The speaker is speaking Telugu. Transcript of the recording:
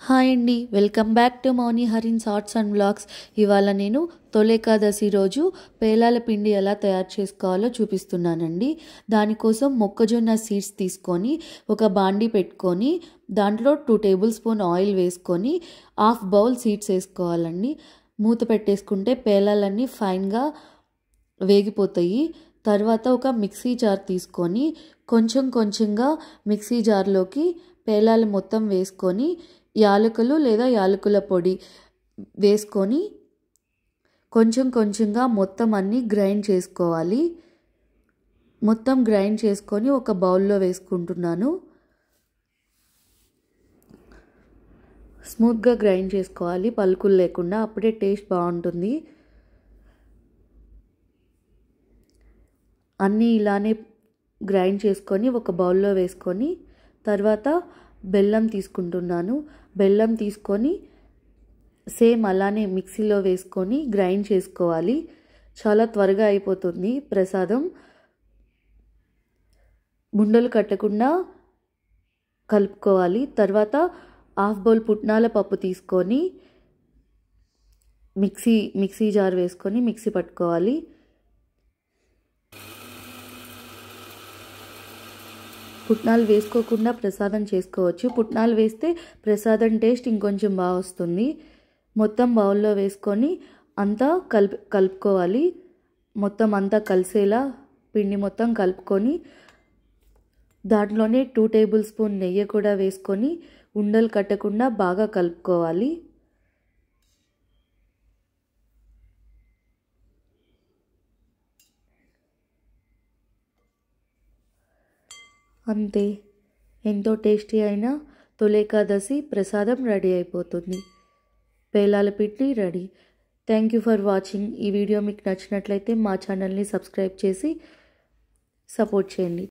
హాయ్ అండి, welcome back to Mouni Harins arts and blogs. ఇవాళ నేను తొలేకాదశి రోజు పేలాల పిండి ఎలా తయారు చేసుకోవాలో చూపిస్తున్నానండి. దానికోసం మొక్కజొన్న సీడ్స్ తీసుకొని ఒక బాండి పెట్టుకొని దాంట్లో 2 టేబుల్ స్పూన్ ఆయిల్ వేసుకొని హాఫ్ బౌల్ సీడ్స్ వేసుకోవాలండి. మూత పెట్టేసుకుంటే పేలాలన్నీ ఫైన్గా వేగిపోతాయి. తర్వాత ఒక మిక్సీ జార్ తీసుకొని కొంచెం కొంచెంగా మిక్సీ జార్లోకి పేలాలు మొత్తం వేసుకొని యాలకులు లేదా యాలకుల పొడి వేసుకొని కొంచెం కొంచెంగా మొత్తం అన్నీ గ్రైండ్ చేసుకోవాలి. మొత్తం గ్రైండ్ చేసుకొని ఒక బౌల్లో వేసుకుంటున్నాను. స్మూత్గా గ్రైండ్ చేసుకోవాలి, పలుకులు లేకుండా, అప్పుడే టేస్ట్ బాగుంటుంది. అన్నీ ఇలానే గ్రైండ్ చేసుకొని ఒక బౌల్లో వేసుకొని తర్వాత బెల్లం తీసుకుంటున్నాను. బెల్లం తీసుకొని సేమ్ అలానే మిక్సీలో వేసుకొని గ్రైండ్ చేసుకోవాలి. చాలా త్వరగా అయిపోతుంది ప్రసాదం. ముండలు కట్టకుండా కలుపుకోవాలి. తర్వాత హాఫ్ బౌల్ పుట్నాల పప్పు తీసుకొని మిక్సీ జార్ వేసుకొని మిక్సీ పట్టుకోవాలి. పుట్నాలు వేసుకోకుండా ప్రసాదం చేసుకోవచ్చు. పుట్నాలు వేస్తే ప్రసాదం టేస్ట్ ఇంకొంచెం బాగా వస్తుంది. మొత్తం బౌల్లో వేసుకొని అంతా కలుపుకోవాలి. మొత్తం అంతా కలిసేలా పిండి మొత్తం కలుపుకొని దాంట్లోనే 2 టేబుల్ స్పూన్ నెయ్యి కూడా వేసుకొని ఉండలు కట్టకుండా బాగా కలుపుకోవాలి. అంతే, ఎంతో టేస్టీ అయిన తొలేకాదశి ప్రసాదం రెడీ అయిపోతుంది. పేలాల పిండి ready. Thank you for watching. ఈ వీడియో మీకు నచ్చినట్లయితే మా ఛానల్ని సబ్స్క్రైబ్ చేసి సపోర్ట్ చేయండి.